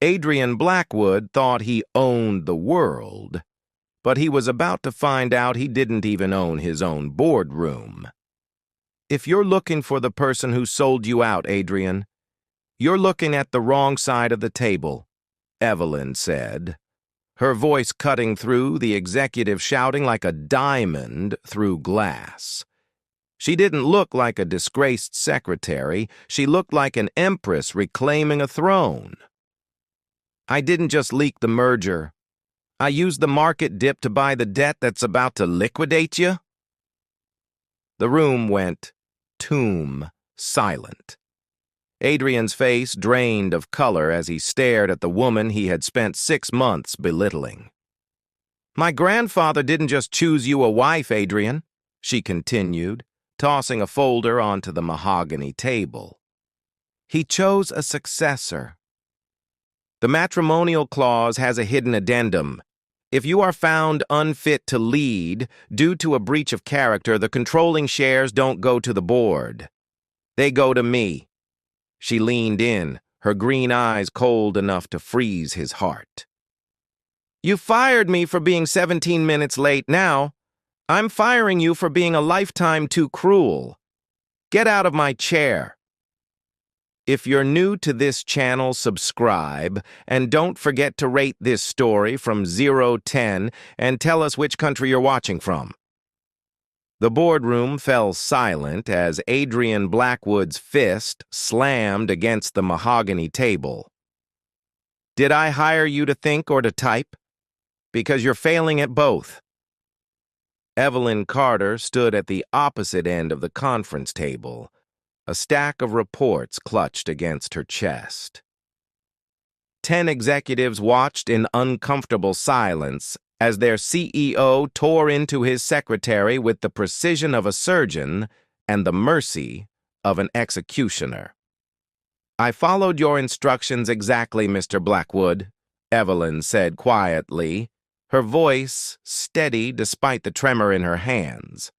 Adrian Blackwood thought he owned the world, but he was about to find out he didn't even own his own boardroom. If you're looking for the person who sold you out, Adrian, you're looking at the wrong side of the table, Evelyn said, her voice cutting through the executive shouting like a diamond through glass. She didn't look like a disgraced secretary. She looked like an empress reclaiming a throne. I didn't just leak the merger. I used the market dip to buy the debt that's about to liquidate you. The room went tomb silent. Adrian's face drained of color as he stared at the woman he had spent 6 months belittling. My grandfather didn't just choose you a wife, Adrian, she continued, tossing a folder onto the mahogany table. He chose a successor. The matrimonial clause has a hidden addendum. If you are found unfit to lead due to a breach of character, the controlling shares don't go to the board. They go to me. She leaned in, her green eyes cold enough to freeze his heart. You fired me for being 17 minutes late now. I'm firing you for being a lifetime too cruel. Get out of my chair. If you're new to this channel, subscribe, and don't forget to rate this story from 0 to 10 and tell us which country you're watching from. The boardroom fell silent as Adrian Blackwood's fist slammed against the mahogany table. Did I hire you to think or to type? Because you're failing at both. Evelyn Carter stood at the opposite end of the conference table, a stack of reports clutched against her chest. 10 executives watched in uncomfortable silence as their CEO tore into his secretary with the precision of a surgeon and the mercy of an executioner. I followed your instructions exactly, Mr. Blackwood, Evelyn said quietly, her voice steady despite the tremor in her hands.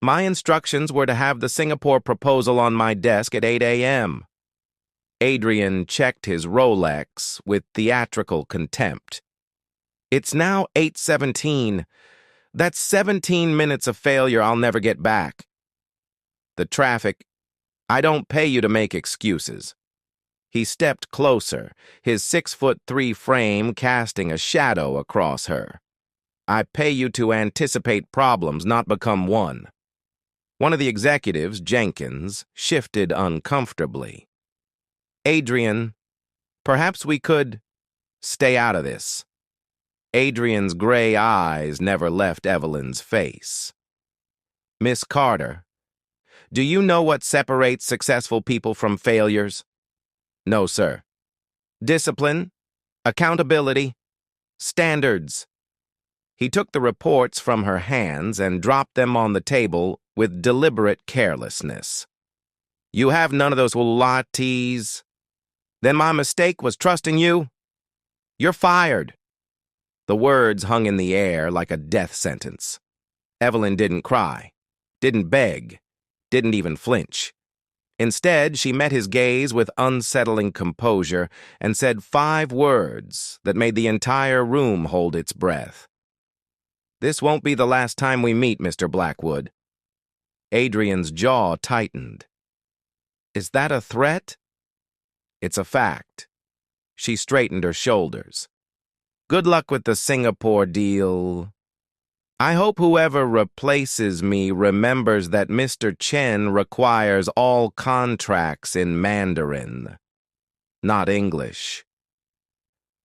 My instructions were to have the Singapore proposal on my desk at 8 a.m. Adrian checked his Rolex with theatrical contempt. It's now 8:17. That's 17 minutes of failure I'll never get back. The traffic. I don't pay you to make excuses. He stepped closer, his 6'3" frame casting a shadow across her. I pay you to anticipate problems, not become one. One of the executives, Jenkins, shifted uncomfortably. Adrian, perhaps we could stay out of this. Adrian's gray eyes never left Evelyn's face. Miss Carter, do you know what separates successful people from failures? No, sir. Discipline, accountability, standards. He took the reports from her hands and dropped them on the table with deliberate carelessness. You have none of those lattes. Then my mistake was trusting you? You're fired. The words hung in the air like a death sentence. Evelyn didn't cry, didn't beg, didn't even flinch. Instead, she met his gaze with unsettling composure and said 5 words that made the entire room hold its breath. This won't be the last time we meet, Mr. Blackwood. Adrian's jaw tightened. Is that a threat? It's a fact. She straightened her shoulders. Good luck with the Singapore deal. I hope whoever replaces me remembers that Mr. Chen requires all contracts in Mandarin, not English.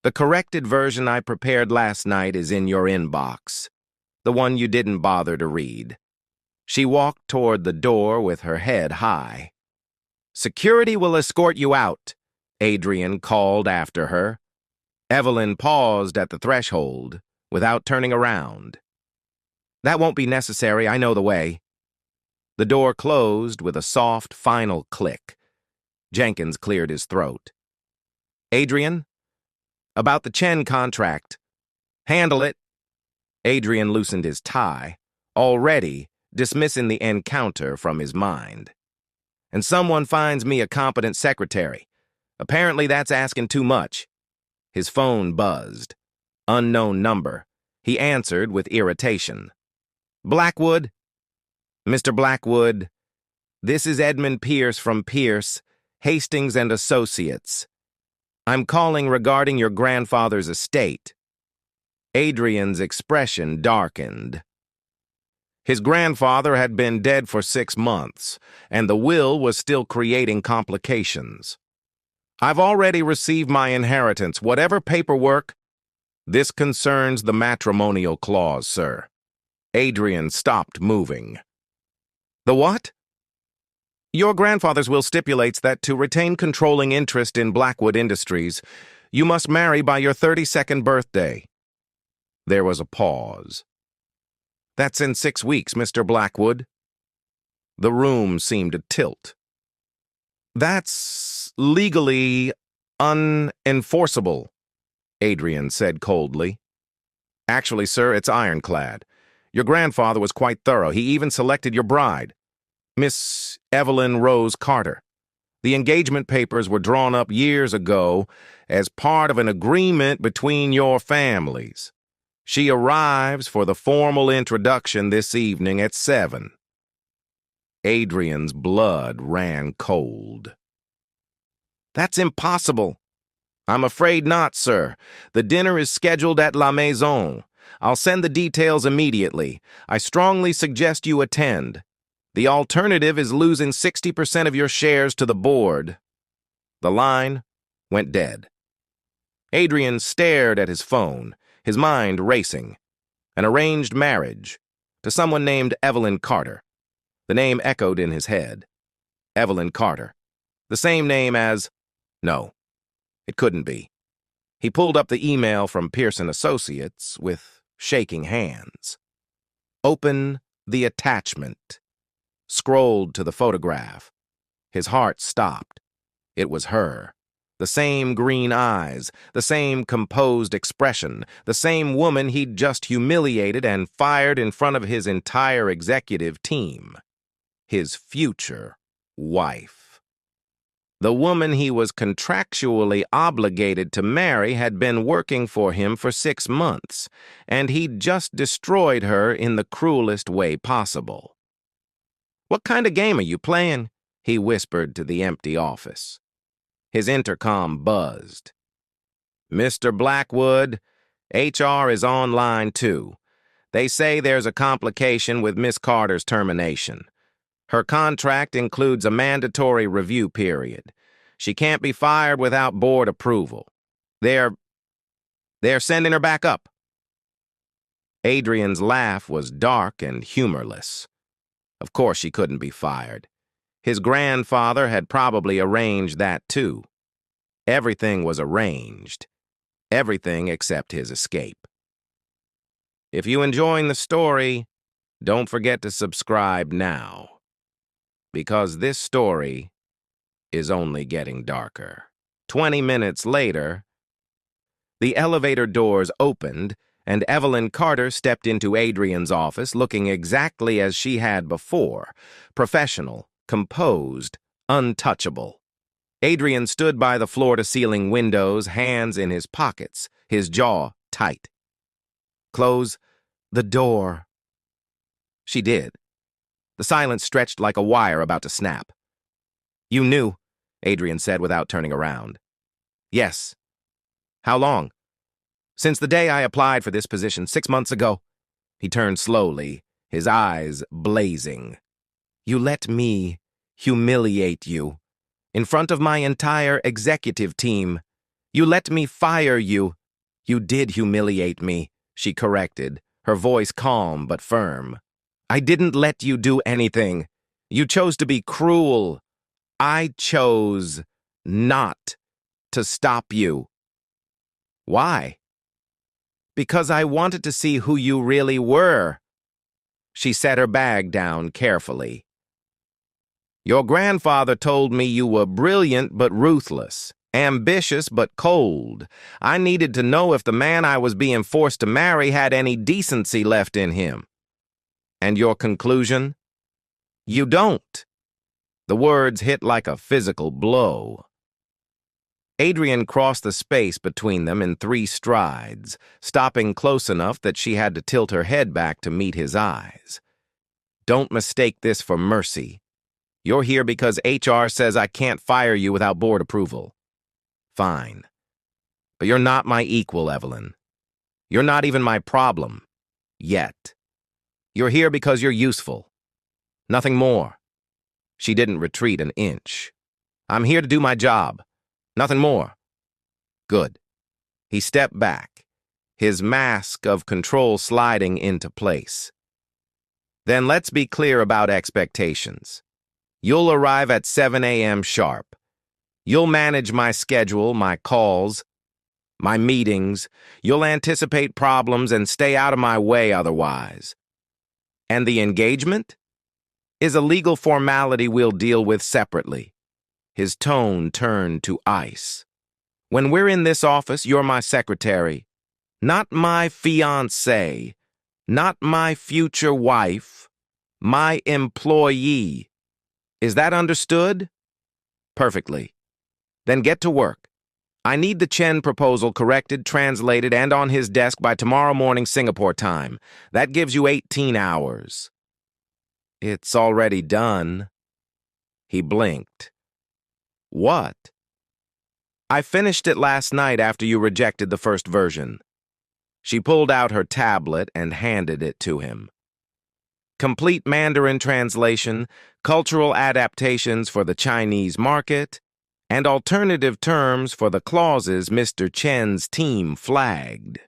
The corrected version I prepared last night is in your inbox, the one you didn't bother to read. She walked toward the door with her head high. Security will escort you out, Adrian called after her. Evelyn paused at the threshold without turning around. That won't be necessary, I know the way. The door closed with a soft, final click. Jenkins cleared his throat. Adrian? About the Chen contract. Handle it. Adrian loosened his tie, already dismissing the encounter from his mind. And someone finds me a competent secretary. Apparently that's asking too much. His phone buzzed. Unknown number. He answered with irritation. Blackwood? Mr. Blackwood, this is Edmund Pierce from Pierce, Hastings and Associates. I'm calling regarding your grandfather's estate. Adrian's expression darkened. His grandfather had been dead for 6 months, and the will was still creating complications. I've already received my inheritance, whatever paperwork. This concerns the matrimonial clause, sir. Adrian stopped moving. The what? Your grandfather's will stipulates that to retain controlling interest in Blackwood Industries, you must marry by your 32nd birthday. There was a pause. That's in 6 weeks, Mr. Blackwood. The room seemed to tilt. That's legally unenforceable, Adrian said coldly. Actually, sir, it's ironclad. Your grandfather was quite thorough. He even selected your bride, Miss Evelyn Rose Carter. The engagement papers were drawn up years ago as part of an agreement between your families. She arrives for the formal introduction this evening at 7. Adrian's blood ran cold. That's impossible. I'm afraid not, sir. The dinner is scheduled at La Maison. I'll send the details immediately. I strongly suggest you attend. The alternative is losing 60% of your shares to the board. The line went dead. Adrian stared at his phone, his mind racing. An arranged marriage to someone named Evelyn Carter. The name echoed in his head. Evelyn Carter. The same name as... No, it couldn't be. He pulled up the email from Pearson Associates with shaking hands. Open the attachment. Scrolled to the photograph. His heart stopped. It was her. The same green eyes, the same composed expression, the same woman he'd just humiliated and fired in front of his entire executive team. His future wife. The woman he was contractually obligated to marry had been working for him for 6 months, and he'd just destroyed her in the cruelest way possible. "What kind of game are you playing?" he whispered to the empty office. His intercom buzzed. "Mr. Blackwood, HR is on line 2. They say there's a complication with Miss Carter's termination. Her contract includes a mandatory review period. She can't be fired without board approval. They're sending her back up." Adrian's laugh was dark and humorless. Of course she couldn't be fired. His grandfather had probably arranged that too. Everything was arranged. Everything except his escape. If you're enjoying the story, don't forget to subscribe now. Because this story is only getting darker. 20 minutes later, the elevator doors opened and Evelyn Carter stepped into Adrian's office looking exactly as she had before, professional, composed, untouchable. Adrian stood by the floor-to-ceiling windows, hands in his pockets, his jaw tight. "Close the door." She did. The silence stretched like a wire about to snap. "You knew," Adrian said without turning around. "Yes." "How long?" "Since the day I applied for this position 6 months ago." He turned slowly, his eyes blazing. "You let me humiliate you in front of my entire executive team. You let me fire you." "You did humiliate me," she corrected, her voice calm but firm. "I didn't let you do anything. You chose to be cruel. I chose not to stop you." "Why?" "Because I wanted to see who you really were." She set her bag down carefully. "Your grandfather told me you were brilliant but ruthless, ambitious but cold. I needed to know if the man I was being forced to marry had any decency left in him." "And your conclusion?" "You don't." The words hit like a physical blow. Adrian crossed the space between them in 3 strides, stopping close enough that she had to tilt her head back to meet his eyes. Don't mistake this for mercy. You're here because HR says I can't fire you without board approval. Fine. But you're not my equal, Evelyn. You're not even my problem. Yet. You're here because you're useful. Nothing more. She didn't retreat an inch. I'm here to do my job. Nothing more. Good. He stepped back, his mask of control sliding into place. Then let's be clear about expectations. You'll arrive at 7 a.m. sharp. You'll manage my schedule, my calls, my meetings. You'll anticipate problems and stay out of my way otherwise. And the engagement is a legal formality we'll deal with separately. His tone turned to ice. When we're in this office, you're my secretary, not my fiancée, not my future wife, my employee. Is that understood? Perfectly. Then get to work. I need the Chen proposal corrected, translated, and on his desk by tomorrow morning Singapore time. That gives you 18 hours. It's already done. He blinked. What? I finished it last night after you rejected the first version. She pulled out her tablet and handed it to him. Complete Mandarin translation, cultural adaptations for the Chinese market, and alternative terms for the clauses Mr. Chen's team flagged.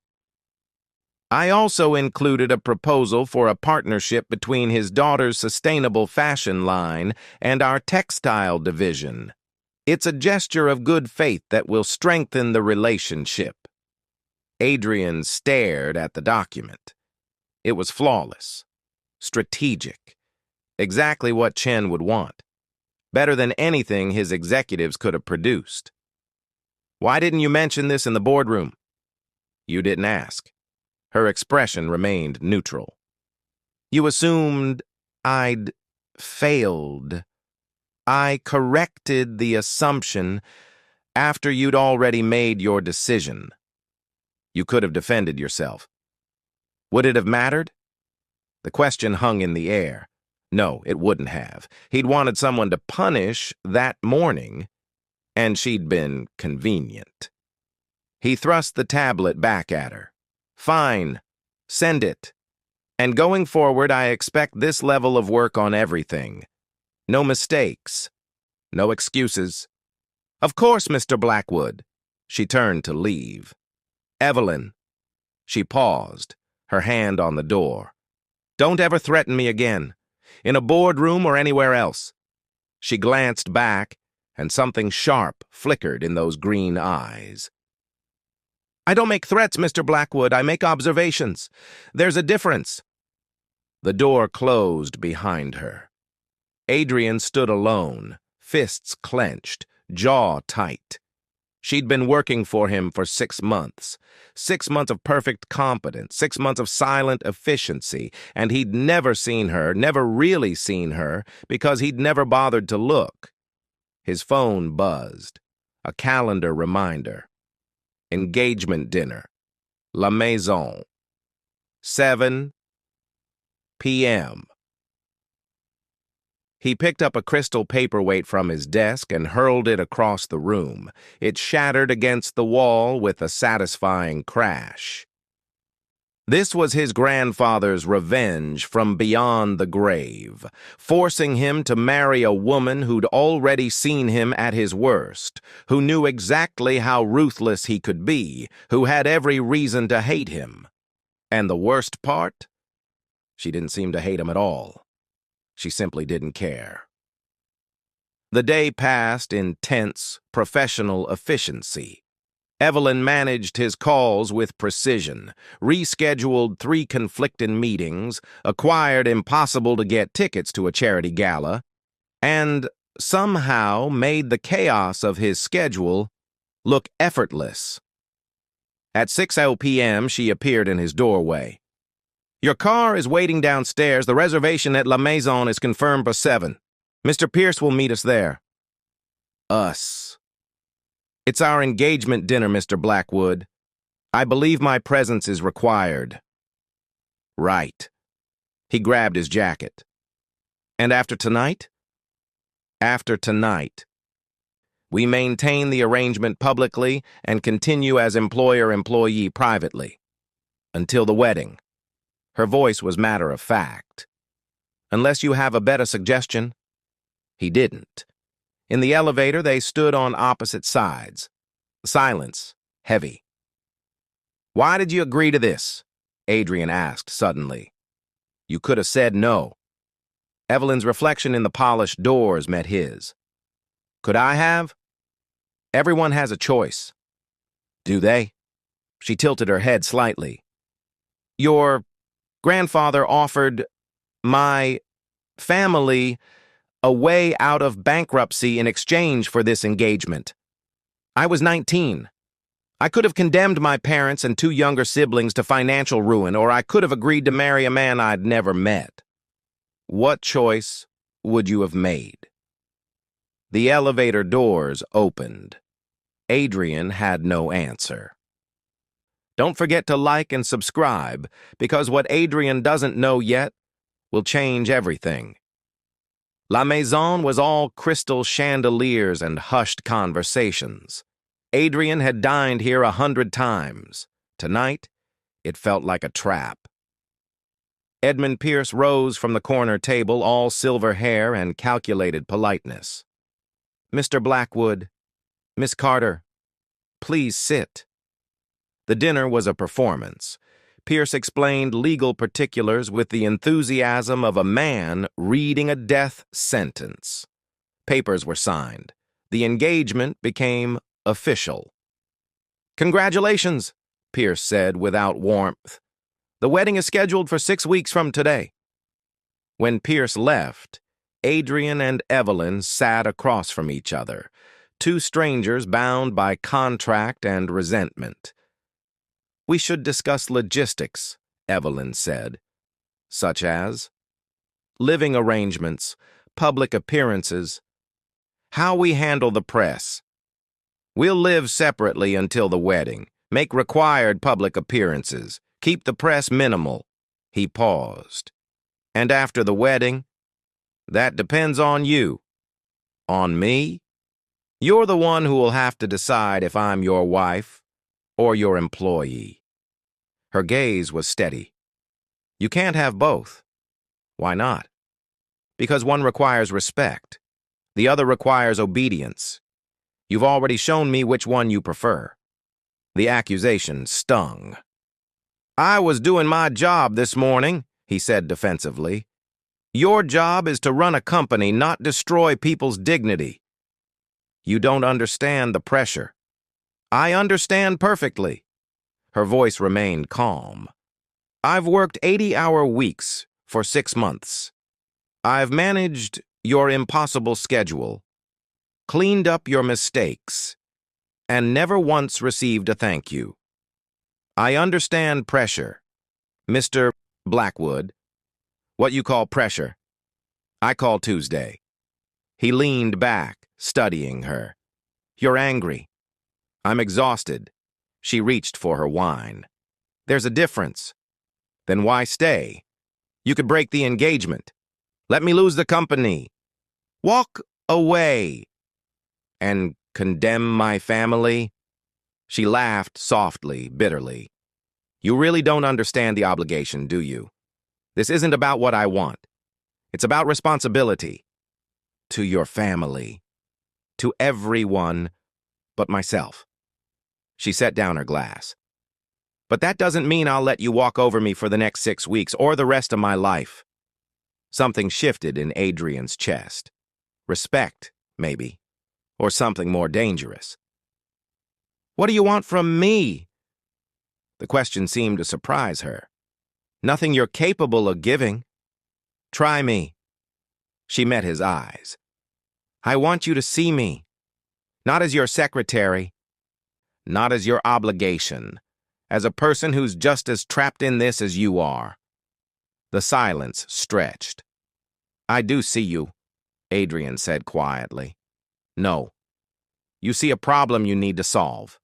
I also included a proposal for a partnership between his daughter's sustainable fashion line and our textile division. It's a gesture of good faith that will strengthen the relationship. Adrian stared at the document. It was flawless, strategic, exactly what Chen would want, better than anything his executives could have produced. Why didn't you mention this in the boardroom? You didn't ask. Her expression remained neutral. You assumed I'd failed. I corrected the assumption after you'd already made your decision. You could have defended yourself. Would it have mattered? The question hung in the air. No, it wouldn't have. He'd wanted someone to punish that morning, and she'd been convenient. He thrust the tablet back at her. Fine, send it. And going forward, I expect this level of work on everything. No mistakes. No excuses. Of course, Mr. Blackwood. She turned to leave. Evelyn. She paused, her hand on the door. Don't ever threaten me again, in a boardroom or anywhere else. She glanced back, and something sharp flickered in those green eyes. I don't make threats, Mr. Blackwood. I make observations. There's a difference. The door closed behind her. Adrian stood alone, fists clenched, jaw tight. She'd been working for him for 6 months. 6 months of perfect competence, 6 months of silent efficiency, and he'd never seen her, never really seen her, because he'd never bothered to look. His phone buzzed. A calendar reminder. Engagement dinner. La Maison. 7 p.m. He picked up a crystal paperweight from his desk and hurled it across the room. It shattered against the wall with a satisfying crash. This was his grandfather's revenge from beyond the grave, forcing him to marry a woman who'd already seen him at his worst, who knew exactly how ruthless he could be, who had every reason to hate him. And the worst part? She didn't seem to hate him at all. She simply didn't care. The day passed in tense, professional efficiency. Evelyn managed his calls with precision, rescheduled 3 conflicting meetings, acquired impossible-to-get tickets to a charity gala, and somehow made the chaos of his schedule look effortless. At 6 p.m., she appeared in his doorway. Your car is waiting downstairs. The reservation at La Maison is confirmed for 7. Mr. Pierce will meet us there. Us. It's our engagement dinner, Mr. Blackwood. I believe my presence is required. Right. He grabbed his jacket. And after tonight? After tonight. We maintain the arrangement publicly and continue as employer-employee privately. Until the wedding. Her voice was matter of fact. Unless you have a better suggestion. He didn't. In the elevator, they stood on opposite sides. Silence, heavy. Why did you agree to this? Adrian asked suddenly. You could have said no. Evelyn's reflection in the polished doors met his. Could I have? Everyone has a choice. Do they? She tilted her head slightly. Your grandfather offered my family a way out of bankruptcy in exchange for this engagement. I was 19. I could have condemned my parents and 2 younger siblings to financial ruin, or I could have agreed to marry a man I'd never met. What choice would you have made? The elevator doors opened. Adrian had no answer. Don't forget to like and subscribe, because what Adrian doesn't know yet will change everything. La Maison was all crystal chandeliers and hushed conversations. Adrian had dined here 100 times. Tonight, it felt like a trap. Edmund Pierce rose from the corner table, all silver hair and calculated politeness. Mr. Blackwood, Miss Carter, please sit. The dinner was a performance. Pierce explained legal particulars with the enthusiasm of a man reading a death sentence. Papers were signed. The engagement became official. Congratulations, Pierce said without warmth. The wedding is scheduled for 6 weeks from today. When Pierce left, Adrian and Evelyn sat across from each other, 2 strangers bound by contract and resentment. We should discuss logistics, Evelyn said, such as living arrangements, public appearances, how we handle the press. We'll live separately until the wedding, make required public appearances, keep the press minimal. He paused. And after the wedding? That depends on you. On me? You're the one who will have to decide if I'm your wife or your employee. Her gaze was steady. You can't have both. Why not? Because one requires respect. The other requires obedience. You've already shown me which one you prefer. The accusation stung. I was doing my job this morning, he said defensively. Your job is to run a company, not destroy people's dignity. You don't understand the pressure. I understand perfectly. Her voice remained calm. I've worked 80-hour weeks for 6 months. I've managed your impossible schedule, cleaned up your mistakes, and never once received a thank you. I understand pressure, Mr. Blackwood. What you call pressure, I call Tuesday. He leaned back, studying her. You're angry. I'm exhausted. She reached for her wine. There's a difference. Then why stay? You could break the engagement. Let me lose the company. Walk away. And condemn my family? She laughed softly, bitterly. You really don't understand the obligation, do you? This isn't about what I want. It's about responsibility. To your family. To everyone but myself. She set down her glass. But that doesn't mean I'll let you walk over me for the next 6 weeks or the rest of my life. Something shifted in Adrian's chest. Respect, maybe. Or something more dangerous. What do you want from me? The question seemed to surprise her. Nothing you're capable of giving. Try me. She met his eyes. I want you to see me. Not as your secretary. Not as your obligation. As a person who's just as trapped in this as you are. The silence stretched. I do see you, Adrian said quietly. No. You see a problem you need to solve.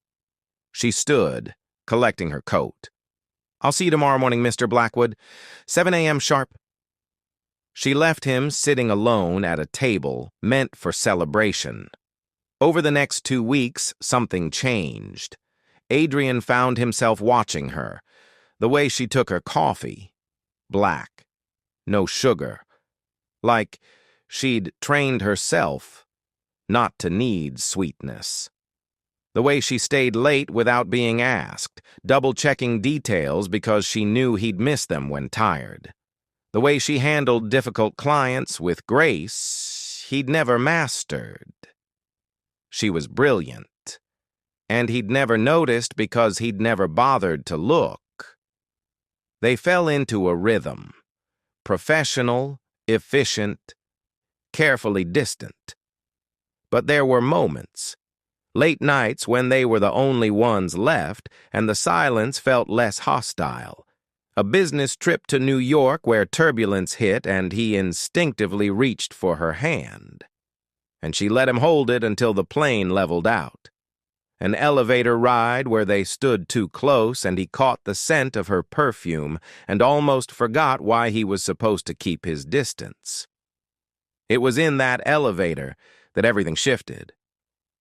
She stood, collecting her coat. I'll see you tomorrow morning, Mr. Blackwood. 7 a.m. sharp. She left him sitting alone at a table meant for celebration. Over the next 2 weeks, something changed. Adrian found himself watching her. The way she took her coffee. Black. No sugar. Like she'd trained herself not to need sweetness. The way she stayed late without being asked, double-checking details because she knew he'd miss them when tired. The way she handled difficult clients with grace he'd never mastered. She was brilliant, and he'd never noticed because he'd never bothered to look. They fell into a rhythm, professional, efficient, carefully distant. But there were moments, late nights when they were the only ones left and the silence felt less hostile. A business trip to New York where turbulence hit and he instinctively reached for her hand. And she let him hold it until the plane leveled out. An elevator ride where they stood too close and he caught the scent of her perfume and almost forgot why he was supposed to keep his distance. It was in that elevator that everything shifted.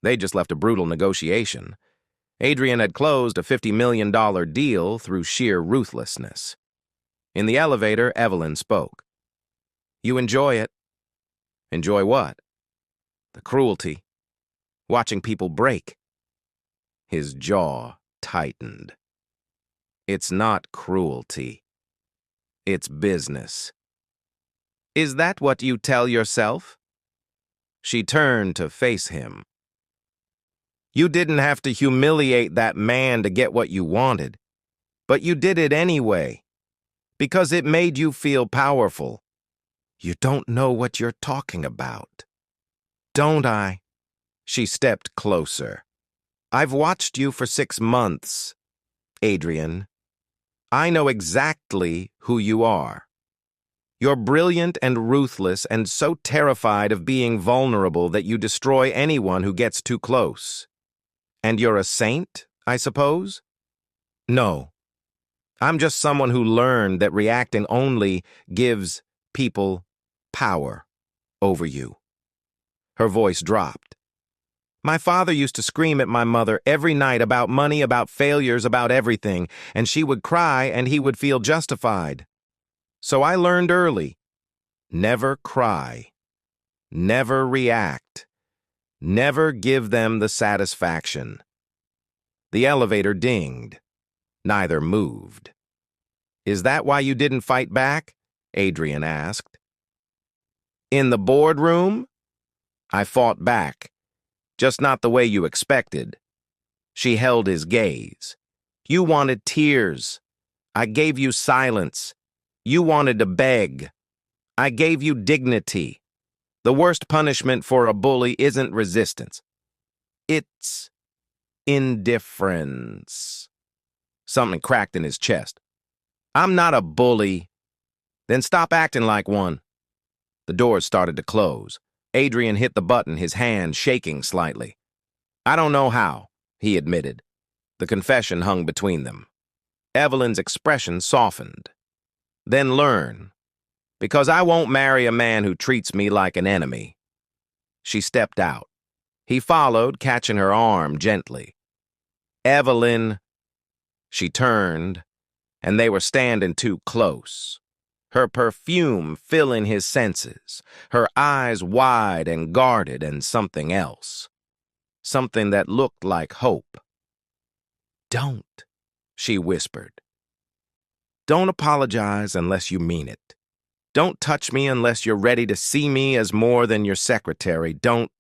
They just left a brutal negotiation. Adrian had closed a $50 million deal through sheer ruthlessness. In the elevator, Evelyn spoke. You enjoy it. Enjoy what? The cruelty. Watching people break. His jaw tightened. It's not cruelty. It's business. Is that what you tell yourself? She turned to face him. You didn't have to humiliate that man to get what you wanted, but you did it anyway, because it made you feel powerful. You don't know what you're talking about. Don't I? She stepped closer. I've watched you for 6 months, Adrian. I know exactly who you are. You're brilliant and ruthless and so terrified of being vulnerable that you destroy anyone who gets too close. And you're a saint, I suppose? No. I'm just someone who learned that reacting only gives people power over you. Her voice dropped. My father used to scream at my mother every night about money, about failures, about everything, and she would cry and he would feel justified. So I learned early. Never cry. Never react. Never give them the satisfaction. The elevator dinged. Neither moved. Is that why you didn't fight back? Adrian asked. In the boardroom? I fought back. Just not the way you expected. She held his gaze. You wanted tears. I gave you silence. You wanted to beg. I gave you dignity. The worst punishment for a bully isn't resistance. It's indifference. Something cracked in his chest. I'm not a bully. Then stop acting like one. The doors started to close. Adrian hit the button, his hand shaking slightly. I don't know how, he admitted. The confession hung between them. Evelyn's expression softened. Then learn. Because I won't marry a man who treats me like an enemy. She stepped out. He followed, catching her arm gently. Evelyn. She turned, and they were standing too close. Her perfume filling his senses, her eyes wide and guarded, and something else. Something that looked like hope. Don't, she whispered. Don't apologize unless you mean it. Don't touch me unless you're ready to see me as more than your secretary. Don't.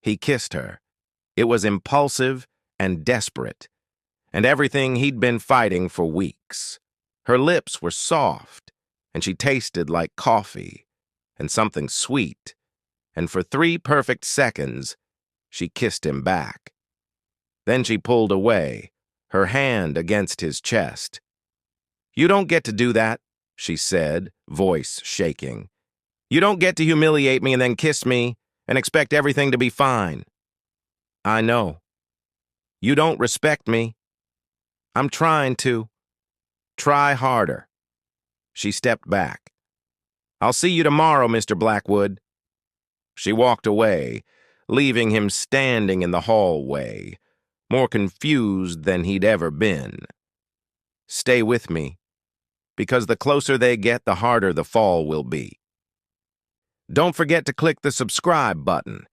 He kissed her. It was impulsive and desperate, and everything he'd been fighting for weeks. Her lips were soft, and she tasted like coffee, and something sweet, and for 3 perfect seconds, she kissed him back. Then she pulled away, her hand against his chest. You don't get to do that, she said, voice shaking. You don't get to humiliate me and then kiss me and expect everything to be fine. I know. You don't respect me. I'm trying to. Try harder. She stepped back. I'll see you tomorrow, Mr. Blackwood. She walked away, leaving him standing in the hallway, more confused than he'd ever been. Stay with me, because the closer they get, the harder the fall will be. Don't forget to click the subscribe button.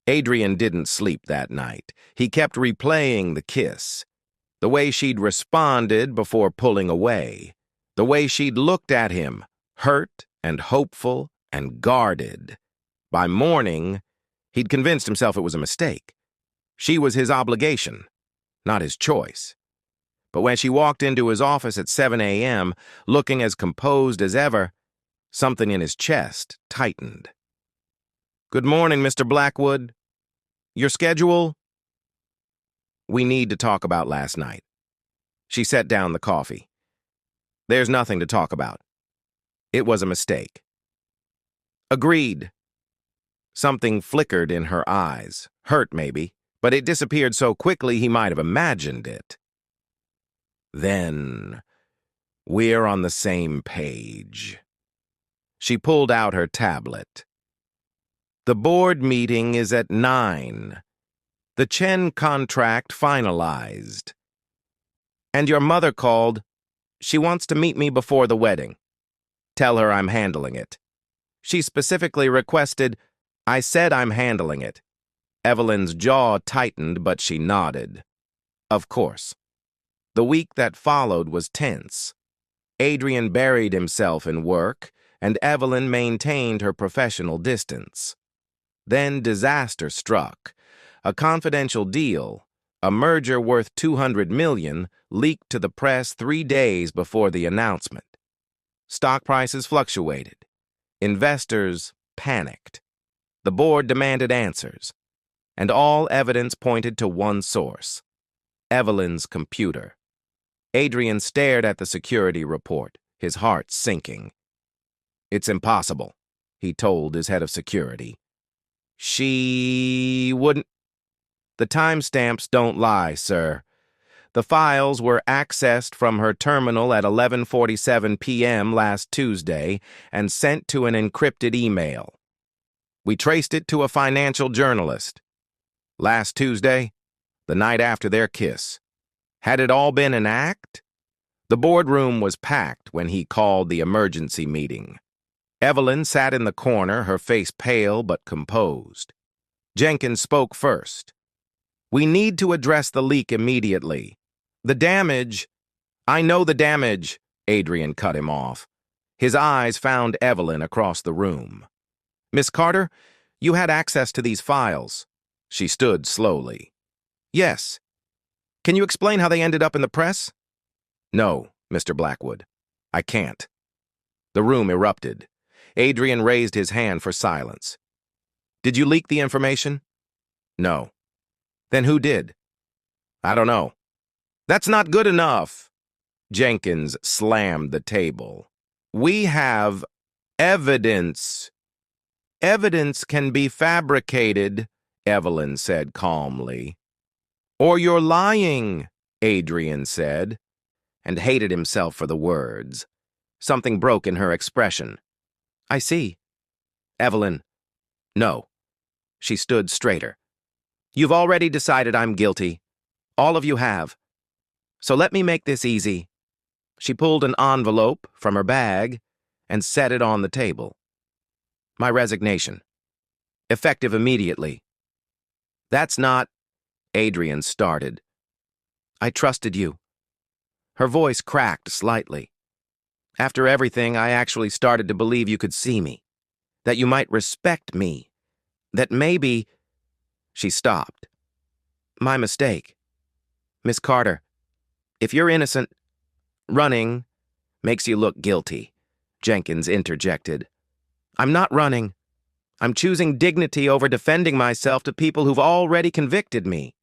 Adrian didn't sleep that night. He kept replaying the kiss, the way she'd responded before pulling away, the way she'd looked at him, hurt and hopeful and guarded. By morning, he'd convinced himself it was a mistake. She was his obligation, not his choice. But when she walked into his office at 7 a.m., looking as composed as ever, something in his chest tightened. Good morning, Mr. Blackwood. Your schedule? We need to talk about last night. She set down the coffee. There's nothing to talk about. It was a mistake. Agreed. Something flickered in her eyes, hurt maybe, but it disappeared so quickly he might have imagined it. Then, we're on the same page. She pulled out her tablet. The board meeting is at 9. The Chen contract finalized. And your mother called. She wants to meet me before the wedding. Tell her I'm handling it. She specifically requested, I said I'm handling it. Evelyn's jaw tightened, but she nodded. Of course. The week that followed was tense. Adrian buried himself in work, and Evelyn maintained her professional distance. Then disaster struck. A confidential deal, a merger worth $200 million, leaked to the press 3 days before the announcement. Stock prices fluctuated. Investors panicked. The board demanded answers, and all evidence pointed to one source: Evelyn's computer. Adrian stared at the security report, his heart sinking. It's impossible, he told his head of security. She wouldn't. The timestamps don't lie, sir. The files were accessed from her terminal at 11:47 p.m. last Tuesday and sent to an encrypted email. We traced it to a financial journalist. Last Tuesday, the night after their kiss. Had it all been an act? The boardroom was packed when he called the emergency meeting. Evelyn sat in the corner, her face pale but composed. Jenkins spoke first. We need to address the leak immediately. The damage— I know the damage, Adrian cut him off. His eyes found Evelyn across the room. Miss Carter, you had access to these files. She stood slowly. Yes. Can you explain how they ended up in the press? No, Mr. Blackwood. I can't. The room erupted. Adrian raised his hand for silence. Did you leak the information? No. Then who did? I don't know. That's not good enough. Jenkins slammed the table. We have evidence. Evidence can be fabricated, Evelyn said calmly. Or you're lying, Adrian said, and hated himself for the words. Something broke in her expression. I see. Evelyn, no. She stood straighter. You've already decided I'm guilty. All of you have. So let me make this easy. She pulled an envelope from her bag and set it on the table. My resignation. Effective immediately. That's not— Adrian started. I trusted you. Her voice cracked slightly. After everything, I actually started to believe you could see me, that you might respect me, that maybe— She stopped. My mistake. Miss Carter, if you're innocent— Running makes you look guilty, Jenkins interjected. I'm not running. I'm choosing dignity over defending myself to people who've already convicted me.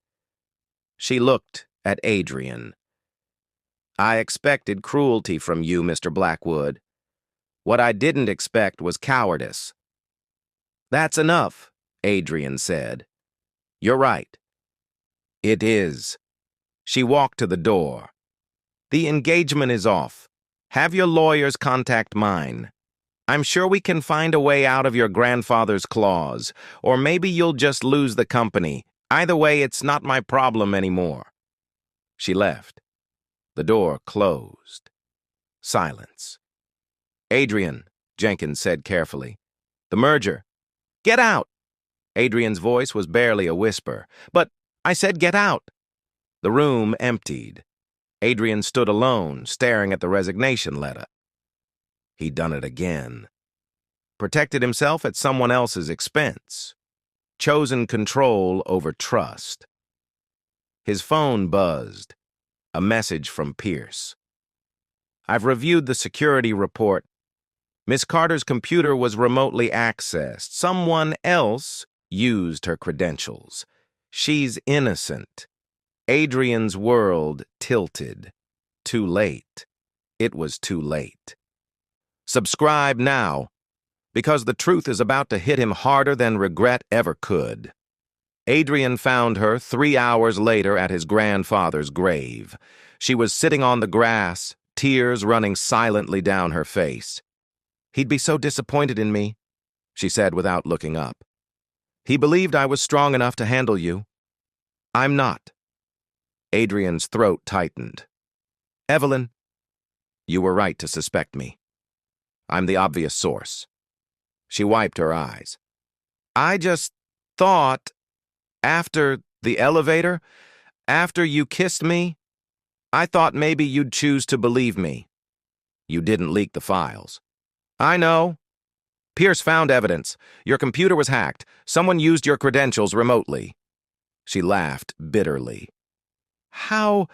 She looked at Adrian. I expected cruelty from you, Mr. Blackwood. What I didn't expect was cowardice. That's enough, Adrian said. You're right. It is. She walked to the door. The engagement is off. Have your lawyers contact mine. I'm sure we can find a way out of your grandfather's clause, or maybe you'll just lose the company. Either way, it's not my problem anymore. She left. The door closed. Silence. Adrian, Jenkins said carefully. The merger. Get out! Adrian's voice was barely a whisper. But I said get out. The room emptied. Adrian stood alone, staring at the resignation letter. He'd done it again. Protected himself at someone else's expense. Chosen control over trust. His phone buzzed. A message from Pierce. I've reviewed the security report. Miss Carter's computer was remotely accessed. Someone else used her credentials. She's innocent. Adrian's world tilted. Too late. It was too late. Subscribe now, because the truth is about to hit him harder than regret ever could. Adrian found her 3 hours later at his grandfather's grave. She was sitting on the grass, tears running silently down her face. He'd be so disappointed in me, she said without looking up. He believed I was strong enough to handle you. I'm not. Adrian's throat tightened. Evelyn, you were right to suspect me. I'm the obvious source. She wiped her eyes. I just thought, after the elevator, after you kissed me, I thought maybe you'd choose to believe me. You didn't leak the files. I know. Pierce found evidence. Your computer was hacked. Someone used your credentials remotely. She laughed bitterly. How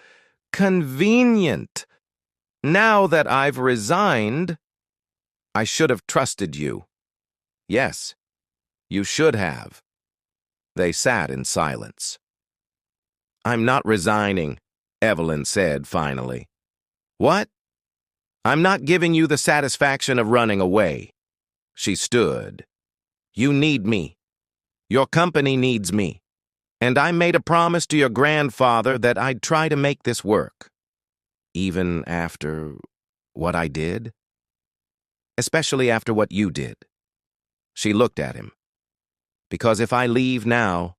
convenient. Now that I've resigned, I should have trusted you. Yes, you should have. They sat in silence. I'm not resigning, Evelyn said finally. What? I'm not giving you the satisfaction of running away. She stood. You need me. Your company needs me. And I made a promise to your grandfather that I'd try to make this work. Even after what I did? Especially after what you did. She looked at him. Because if I leave now,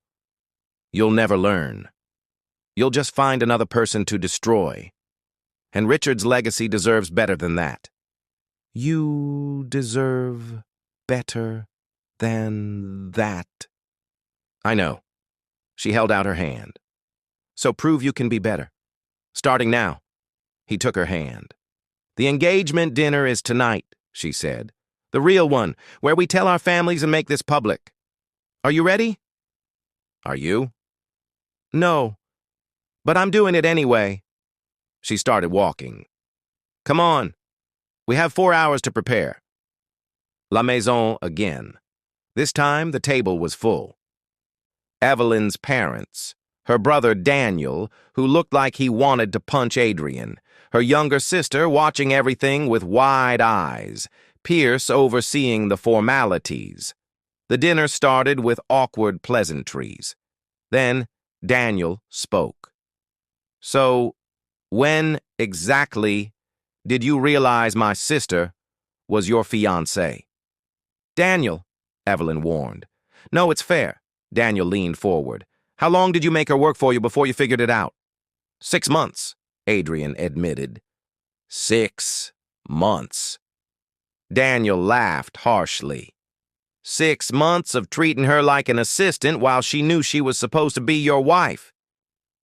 you'll never learn. You'll just find another person to destroy. And Richard's legacy deserves better than that. You deserve better than that. I know. She held out her hand. So prove you can be better. Starting now. He took her hand. The engagement dinner is tonight, she said. The real one, where we tell our families and make this public. Are you ready? Are you? No. But I'm doing it anyway. She started walking. Come on. We have 4 hours to prepare. La Maison again. This time the table was full. Evelyn's parents, her brother Daniel, who looked like he wanted to punch Adrian, her younger sister watching everything with wide eyes, Pierce overseeing the formalities. The dinner started with awkward pleasantries. Then Daniel spoke. So, when exactly did you realize my sister was your fiancée? Daniel, Evelyn warned. No, it's fair. Daniel leaned forward. How long did you make her work for you before you figured it out? 6 months, Adrian admitted. 6 months. Daniel laughed harshly. 6 months of treating her like an assistant while she knew she was supposed to be your wife.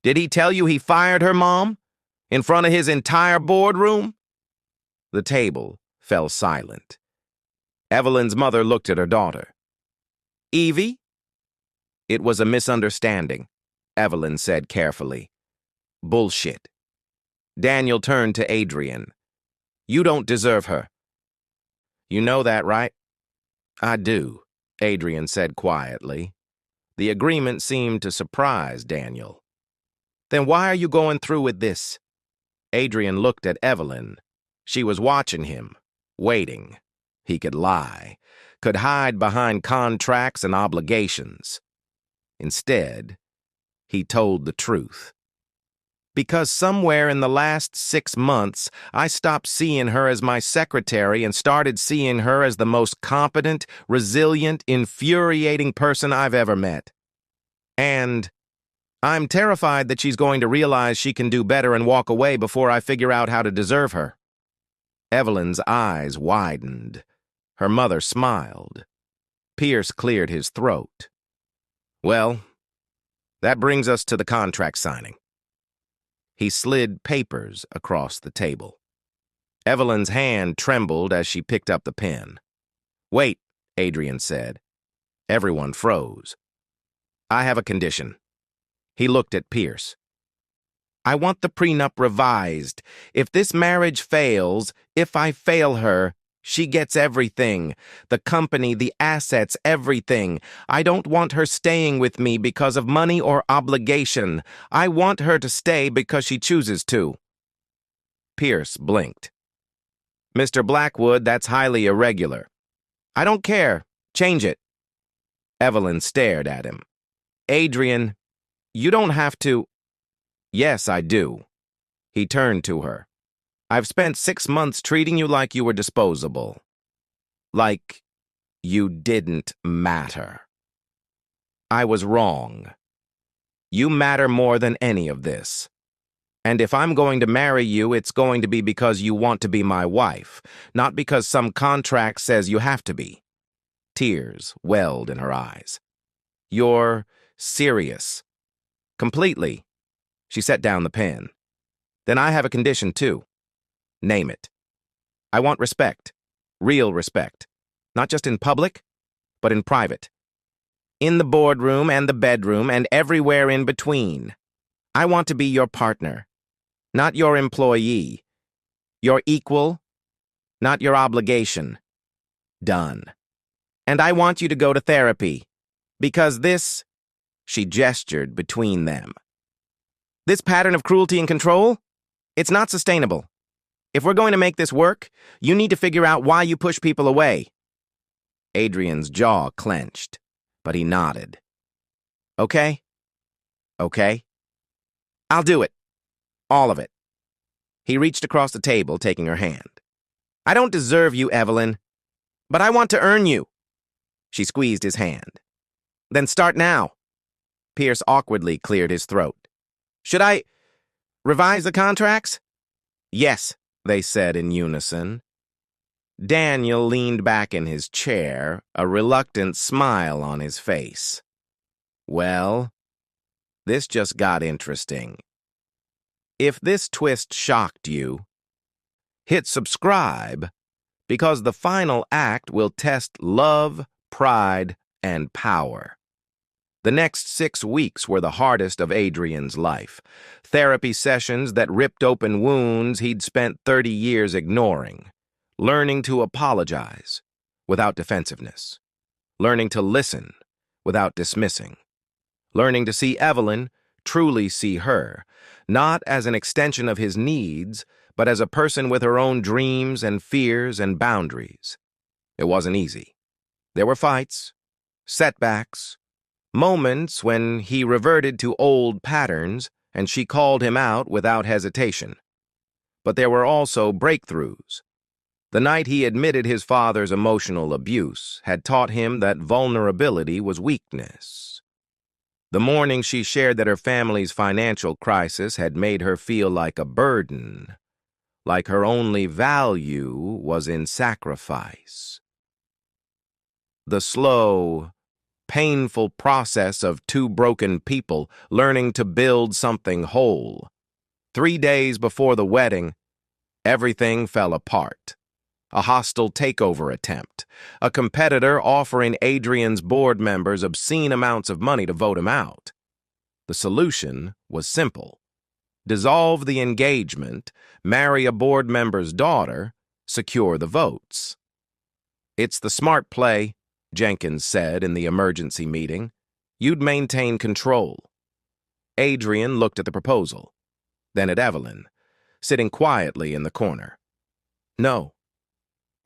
Did he tell you he fired her mom? In front of his entire boardroom? The table fell silent. Evelyn's mother looked at her daughter. Evie? It was a misunderstanding, Evelyn said carefully. Bullshit. Daniel turned to Adrian. You don't deserve her. You know that, right? I do, Adrian said quietly. The agreement seemed to surprise Daniel. Then why are you going through with this? Adrian looked at Evelyn. She was watching him, waiting. He could lie, could hide behind contracts and obligations. Instead, he told the truth. Because somewhere in the last 6 months, I stopped seeing her as my secretary and started seeing her as the most competent, resilient, infuriating person I've ever met. And I'm terrified that she's going to realize she can do better and walk away before I figure out how to deserve her. Evelyn's eyes widened. Her mother smiled. Pierce cleared his throat. Well, that brings us to the contract signing. He slid papers across the table. Evelyn's hand trembled as she picked up the pen. Wait, Adrian said. Everyone froze. I have a condition. He looked at Pierce. I want the prenup revised. If this marriage fails, if I fail her, she gets everything. The company, the assets, everything. I don't want her staying with me because of money or obligation. I want her to stay because she chooses to. Pierce blinked. Mr. Blackwood, that's highly irregular. I don't care. Change it. Evelyn stared at him. Adrian, you don't have to. Yes, I do. He turned to her. I've spent 6 months treating you like you were disposable. Like you didn't matter. I was wrong. You matter more than any of this. And if I'm going to marry you, it's going to be because you want to be my wife, not because some contract says you have to be. Tears welled in her eyes. You're serious. Completely. She set down the pen. Then I have a condition, too. Name it. I want respect. Real respect. Not just in public, but in private. In the boardroom and the bedroom and everywhere in between. I want to be your partner. Not your employee. Your equal. Not your obligation. Done. And I want you to go to therapy. Because this, she gestured between them. This pattern of cruelty and control, it's not sustainable. If we're going to make this work, you need to figure out why you push people away. Adrian's jaw clenched, but he nodded. Okay? Okay? I'll do it. All of it. He reached across the table, taking her hand. I don't deserve you, Evelyn, but I want to earn you. She squeezed his hand. Then start now. Pierce awkwardly cleared his throat. Should I revise the contracts? Yes, they said in unison. Daniel leaned back in his chair, a reluctant smile on his face. Well, this just got interesting. If this twist shocked you, hit subscribe, because the final act will test love, pride, and power. The next 6 weeks were the hardest of Adrian's life. Therapy sessions that ripped open wounds he'd spent 30 years ignoring. Learning to apologize without defensiveness. Learning to listen without dismissing. Learning to see Evelyn, truly see her, not as an extension of his needs, but as a person with her own dreams and fears and boundaries. It wasn't easy. There were fights, setbacks, moments when he reverted to old patterns and she called him out without hesitation. But there were also breakthroughs. The night he admitted his father's emotional abuse had taught him that vulnerability was weakness. The morning she shared that her family's financial crisis had made her feel like a burden, like her only value was in sacrifice. The slow, painful process of 2 broken people learning to build something whole. 3 days before the wedding, everything fell apart. A hostile takeover attempt, a competitor offering Adrian's board members obscene amounts of money to vote him out. The solution was simple. Dissolve the engagement, marry a board member's daughter, secure the votes. It's the smart play, Jenkins said in the emergency meeting. You'd maintain control. Adrian looked at the proposal, then at Evelyn, sitting quietly in the corner. No.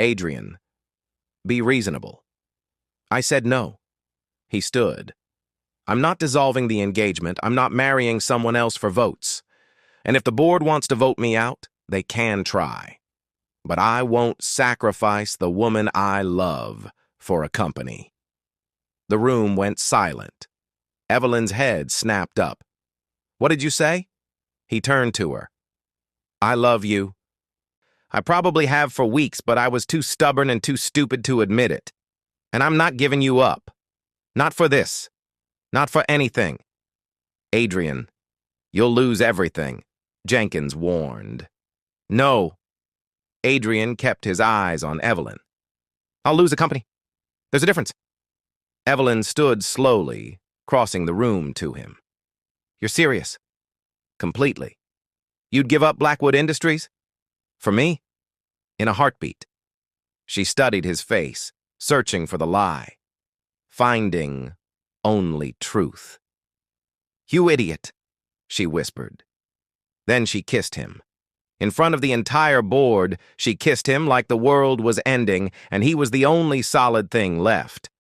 Adrian, be reasonable. I said no. He stood. I'm not dissolving the engagement. I'm not marrying someone else for votes. And if the board wants to vote me out, they can try. But I won't sacrifice the woman I love for a company." The room went silent. Evelyn's head snapped up. "What did you say?" He turned to her. "I love you. I probably have for weeks, but I was too stubborn and too stupid to admit it. And I'm not giving you up. Not for this. Not for anything." "Adrian, you'll lose everything," Jenkins warned. "No." Adrian kept his eyes on Evelyn. "I'll lose a company. There's a difference." Evelyn stood slowly, crossing the room to him. "You're serious?" "Completely. You'd give up Blackwood Industries? For me?" "In a heartbeat." She studied his face, searching for the lie, finding only truth. "You idiot," she whispered. Then she kissed him. In front of the entire board, she kissed him like the world was ending and he was the only solid thing left.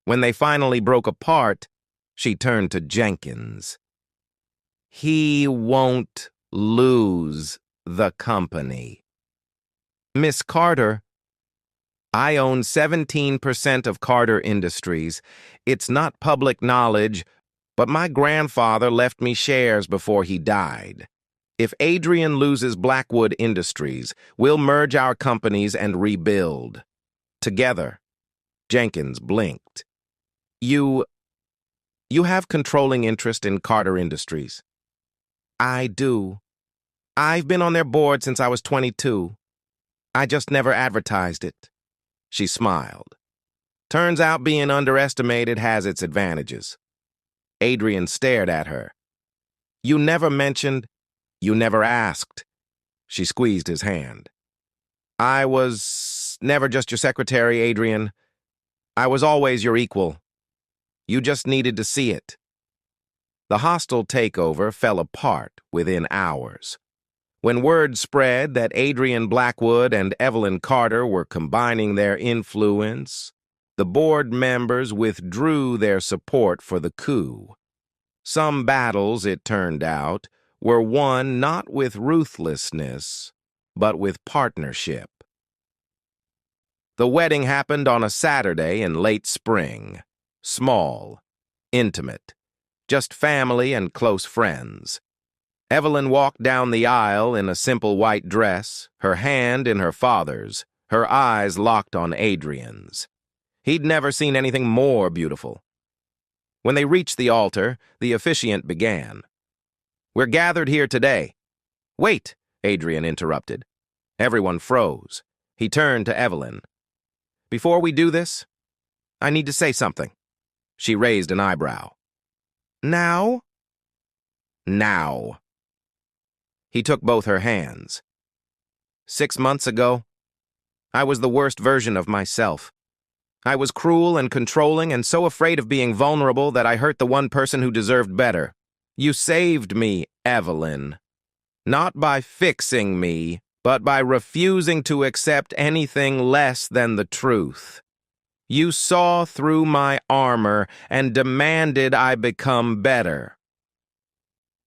When they finally broke apart, she turned to Jenkins. "He won't lose the company." "Miss Carter." "I own 17% of Carter Industries. It's not public knowledge, but my grandfather left me shares before he died. If Adrian loses Blackwood Industries, we'll merge our companies and rebuild. Together." Jenkins blinked. You have controlling interest in Carter Industries." "I do. I've been on their board since I was 22. I just never advertised it." She smiled. "Turns out being underestimated has its advantages." Adrian stared at her. "You never mentioned, you never asked." She squeezed his hand. "I was never just your secretary, Adrian. I was always your equal. You just needed to see it." The hostile takeover fell apart within hours. When word spread that Adrian Blackwood and Evelyn Carter were combining their influence, the board members withdrew their support for the coup. Some battles, it turned out, were won not with ruthlessness, but with partnership. The wedding happened on a Saturday in late spring. Small, intimate, just family and close friends. Evelyn walked down the aisle in a simple white dress, her hand in her father's, her eyes locked on Adrian's. He'd never seen anything more beautiful. When they reached the altar, the officiant began. "We're gathered here today." "Wait," Adrian interrupted. Everyone froze. He turned to Evelyn. "Before we do this, I need to say something." She raised an eyebrow. "Now?" "Now." He took both her hands. 6 months ago, I was the worst version of myself. I was cruel and controlling and so afraid of being vulnerable that I hurt the one person who deserved better. You saved me, Evelyn. Not by fixing me, but by refusing to accept anything less than the truth. You saw through my armor and demanded I become better.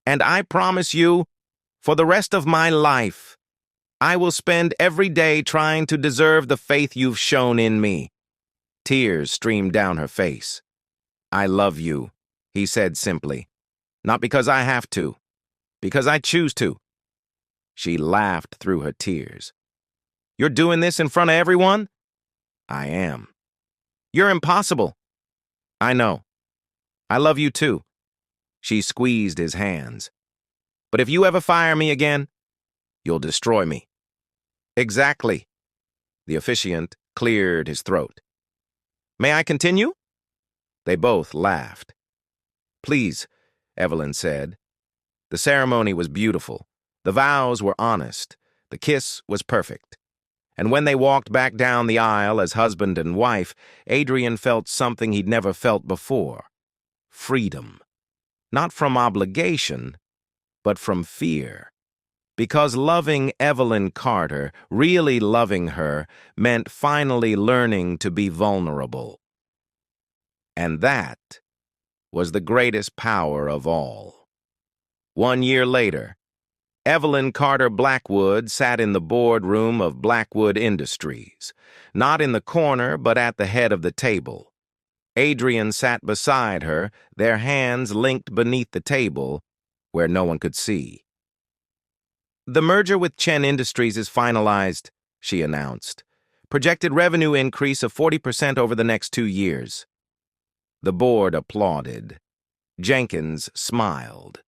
And I promise you, for the rest of my life, I will spend every day trying to deserve the faith you've shown in me." Tears streamed down her face. "I love you," he said simply. "Not because I have to, because I choose to." She laughed through her tears. "You're doing this in front of everyone?" "I am." "You're impossible." "I know. I love you too." She squeezed his hands. "But if you ever fire me again, you'll destroy me." "Exactly." The officiant cleared his throat. "May I continue?" They both laughed. "Please," Evelyn said. The ceremony was beautiful. The vows were honest. The kiss was perfect. And when they walked back down the aisle as husband and wife, Adrian felt something he'd never felt before. Freedom. Not from obligation, but from fear. Because loving Evelyn Carter, really loving her, meant finally learning to be vulnerable. And that was the greatest power of all. 1 year later, Evelyn Carter Blackwood sat in the boardroom of Blackwood Industries, not in the corner but at the head of the table. Adrian sat beside her, their hands linked beneath the table, where no one could see. "The merger with Chen Industries is finalized," she announced. "Projected revenue increase of 40% over the next 2 years." The board applauded. Jenkins smiled.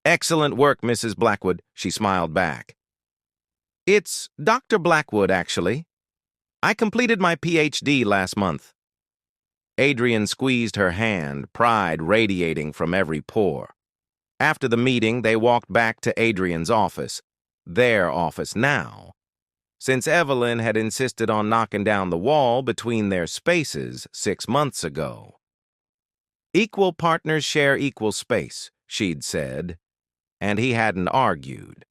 "Excellent work, Mrs. Blackwood," she smiled back. "It's Dr. Blackwood, actually. I completed my PhD last month." Adrian squeezed her hand, pride radiating from every pore. After the meeting, they walked back to Adrian's office, their office now, since Evelyn had insisted on knocking down the wall between their spaces 6 months ago. "Equal partners share equal space," she'd said, and he hadn't argued.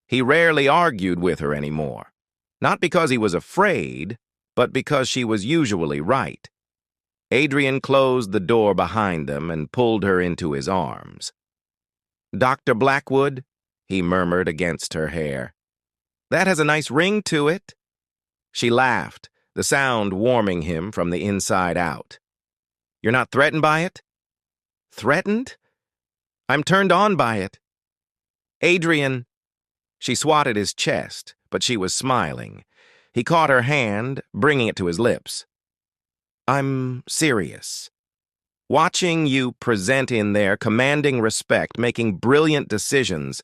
He rarely argued with her anymore, not because he was afraid, but because she was usually right. Adrian closed the door behind them and pulled her into his arms. "Dr. Blackwood," he murmured against her hair. "That has a nice ring to it." She laughed, the sound warming him from the inside out. "You're not threatened by it?" "Threatened? I'm turned on by it." "Adrian." She swatted his chest, but she was smiling. He caught her hand, bringing it to his lips. "I'm serious. Watching you present in there, commanding respect, making brilliant decisions,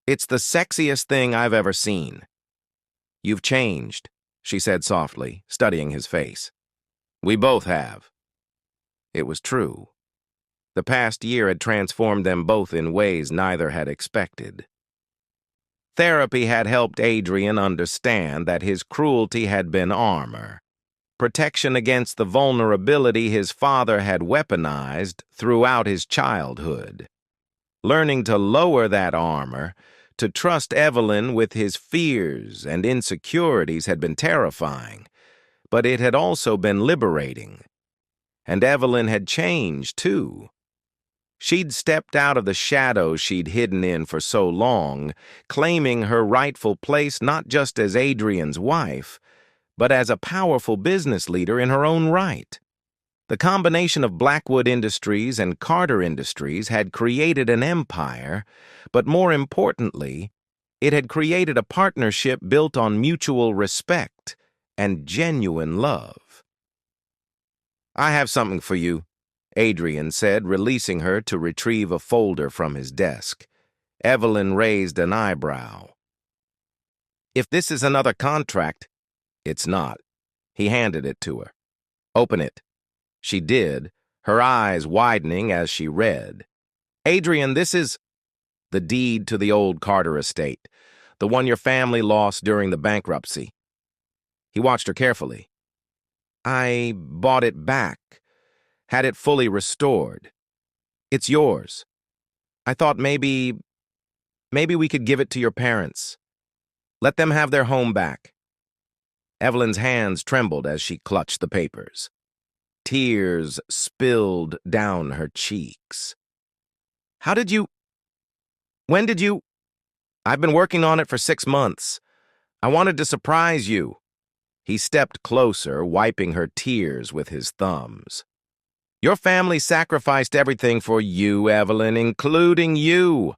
it's the sexiest thing I've ever seen." "You've changed," she said softly, studying his face. "We both have." It was true. The past year had transformed them both in ways neither had expected. Therapy had helped Adrian understand that his cruelty had been armor, protection against the vulnerability his father had weaponized throughout his childhood. Learning to lower that armor, to trust Evelyn with his fears and insecurities had been terrifying, but it had also been liberating. And Evelyn had changed, too. She'd stepped out of the shadows she'd hidden in for so long, claiming her rightful place not just as Adrian's wife, but as a powerful business leader in her own right. The combination of Blackwood Industries and Carter Industries had created an empire, but more importantly, it had created a partnership built on mutual respect and genuine love. "I have something for you," Adrian said, releasing her to retrieve a folder from his desk. Evelyn raised an eyebrow. "If this is another contract—" "It's not." He handed it to her. "Open it." She did, her eyes widening as she read. "Adrian, this is—" "The deed to the old Carter estate, the one your family lost during the bankruptcy." He watched her carefully. "I bought it back. Had it fully restored. It's yours. I thought maybe we could give it to your parents. Let them have their home back." Evelyn's hands trembled as she clutched the papers. Tears spilled down her cheeks. "How did you— when did you— I've been working on it for 6 months. I wanted to surprise you." He stepped closer, wiping her tears with his thumbs. "Your family sacrificed everything for you, Evelyn, including you.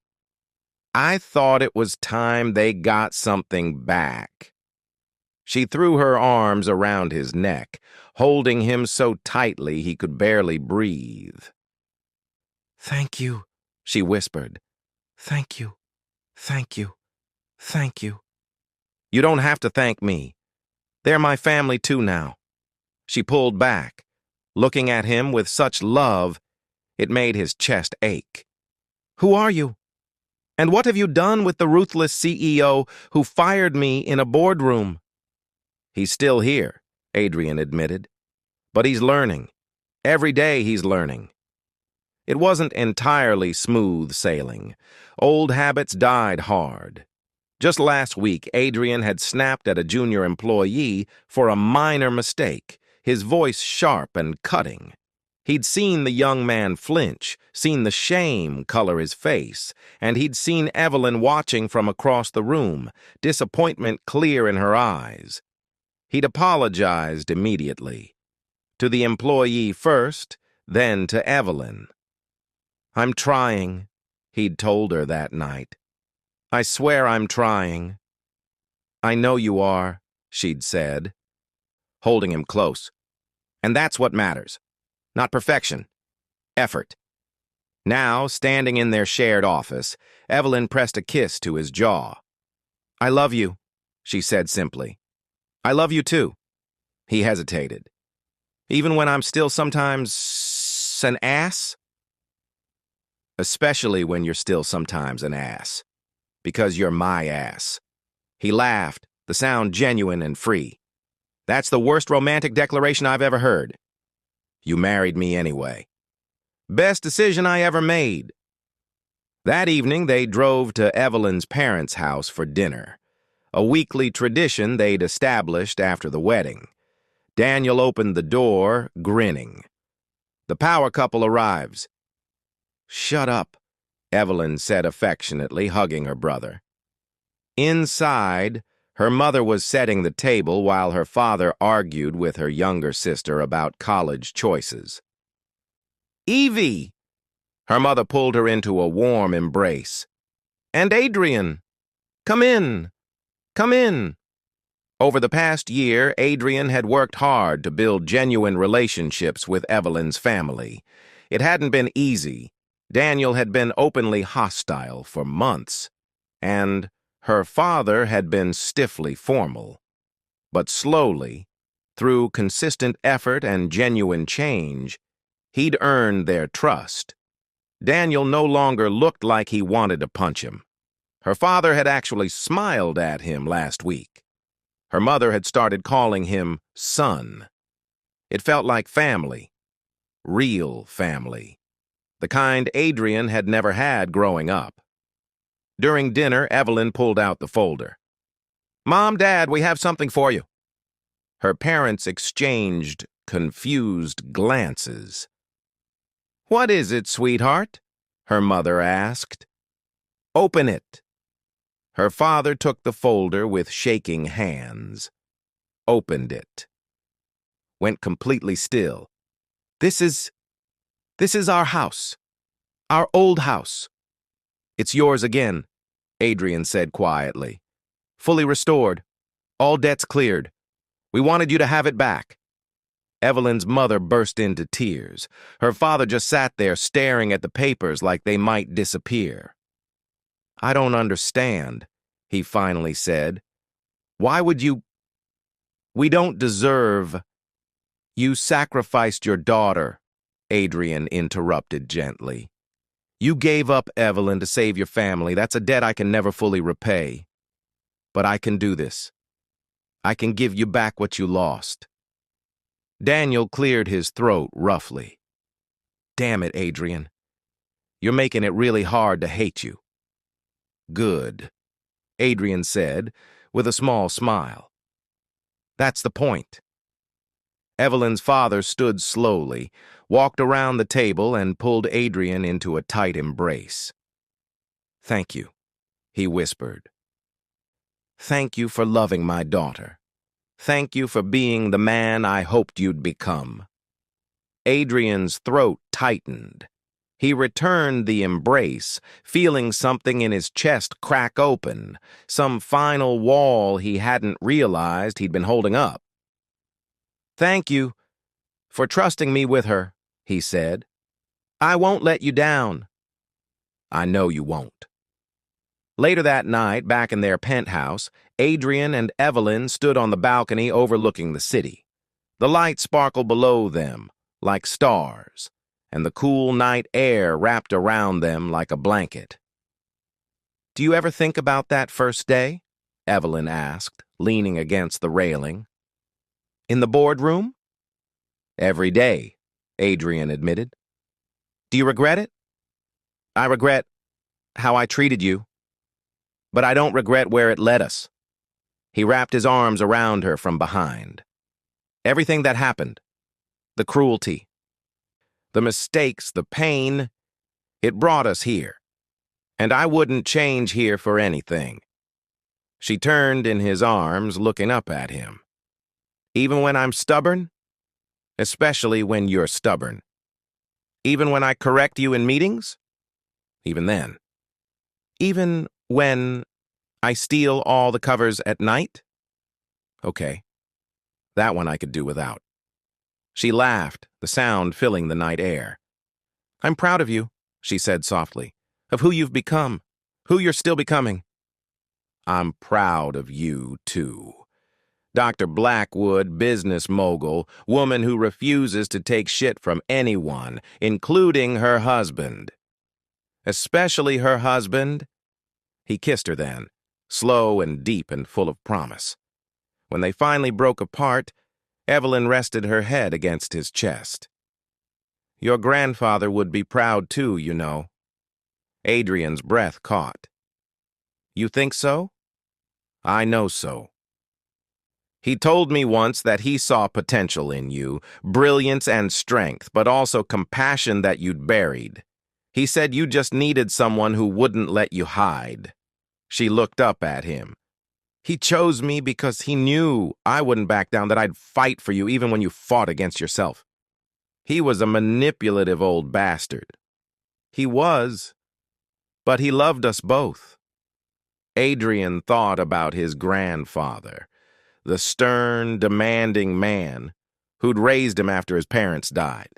I thought it was time they got something back." She threw her arms around his neck, holding him so tightly he could barely breathe. "Thank you," she whispered. "Thank you, thank you, thank you." "You don't have to thank me. They're my family too now." She pulled back, looking at him with such love, it made his chest ache. "Who are you? And what have you done with the ruthless CEO who fired me in a boardroom?" "He's still here," Adrian admitted. "But he's learning. Every day he's learning." It wasn't entirely smooth sailing. Old habits died hard. Just last week, Adrian had snapped at a junior employee for a minor mistake, his voice sharp and cutting. He'd seen the young man flinch, seen the shame color his face, and he'd seen Evelyn watching from across the room, disappointment clear in her eyes. He'd apologized immediately. To the employee first, then to Evelyn. "I'm trying," he'd told her that night. "I swear I'm trying." "I know you are," she'd said, holding him close. "And that's what matters. Not perfection. Effort." Now, standing in their shared office, Evelyn pressed a kiss to his jaw. "I love you," she said simply. "I love you too." He hesitated. "Even when I'm still sometimes an ass?" "Especially when you're still sometimes an ass. Because you're my ass." He laughed, the sound genuine and free. "That's the worst romantic declaration I've ever heard." "You married me anyway." "Best decision I ever made." That evening, they drove to Evelyn's parents' house for dinner, a weekly tradition they'd established after the wedding. Daniel opened the door, grinning. "The power couple arrives." "Shut up," Evelyn said affectionately, hugging her brother. Inside, her mother was setting the table while her father argued with her younger sister about college choices. "Evie!" Her mother pulled her into a warm embrace. "And Adrian! Come in! Come in!" Over the past year, Adrian had worked hard to build genuine relationships with Evelyn's family. It hadn't been easy. Daniel had been openly hostile for months, and her father had been stiffly formal. But slowly, through consistent effort and genuine change, he'd earned their trust. Daniel no longer looked like he wanted to punch him. Her father had actually smiled at him last week. Her mother had started calling him son. It felt like family. Real family. The kind Adrian had never had growing up. During dinner, Evelyn pulled out the folder. "Mom, Dad, we have something for you." Her parents exchanged confused glances. "What is it, sweetheart?" her mother asked. "Open it." Her father took the folder with shaking hands. Opened it. Went completely still. This is our house. Our old house." "It's yours again," Adrian said quietly. "Fully restored. All debts cleared. We wanted you to have it back." Evelyn's mother burst into tears. Her father just sat there staring at the papers like they might disappear. "I don't understand," he finally said. "Why would you? We don't deserve—" "You sacrificed your daughter," Adrian interrupted gently. "You gave up Evelyn to save your family. That's a debt I can never fully repay. But I can do this. I can give you back what you lost." Daniel cleared his throat roughly. "Damn it, Adrian. You're making it really hard to hate you." "Good," Adrian said, with a small smile. "That's the point." Evelyn's father stood slowly, walked around the table, and pulled Adrian into a tight embrace. "Thank you," he whispered. "Thank you for loving my daughter. Thank you for being the man I hoped you'd become." Adrian's throat tightened. He returned the embrace, feeling something in his chest crack open, some final wall he hadn't realized he'd been holding up. "Thank you for trusting me with her," he said. "I won't let you down." "I know you won't." Later that night, back in their penthouse, Adrian and Evelyn stood on the balcony overlooking the city. The lights sparkled below them, like stars, and the cool night air wrapped around them like a blanket. "Do you ever think about that first day?" Evelyn asked, leaning against the railing. "In the boardroom?" "Every day," Adrian admitted. "Do you regret it?" "I regret how I treated you. But I don't regret where it led us." He wrapped his arms around her from behind. "Everything that happened. The cruelty. The mistakes, the pain, it brought us here. And I wouldn't change here for anything. She turned in his arms, looking up at him. Even when I'm stubborn? Especially when you're stubborn. Even when I correct you in meetings? Even then. Even when I steal all the covers at night? Okay. That one I could do without. She laughed, the sound filling the night air. I'm proud of you, she said softly, of who you've become, who you're still becoming. I'm proud of you, too. Dr. Blackwood, business mogul, woman who refuses to take shit from anyone, including her husband. Especially her husband. He kissed her then, slow and deep and full of promise. When they finally broke apart, Evelyn rested her head against his chest. Your grandfather would be proud too, you know. Adrian's breath caught. You think so? I know so. He told me once that he saw potential in you, brilliance and strength, but also compassion that you'd buried. He said you just needed someone who wouldn't let you hide. She looked up at him. He chose me because he knew I wouldn't back down, that I'd fight for you even when you fought against yourself. He was a manipulative old bastard. He was, but he loved us both. Adrian thought about his grandfather, the stern, demanding man who'd raised him after his parents died.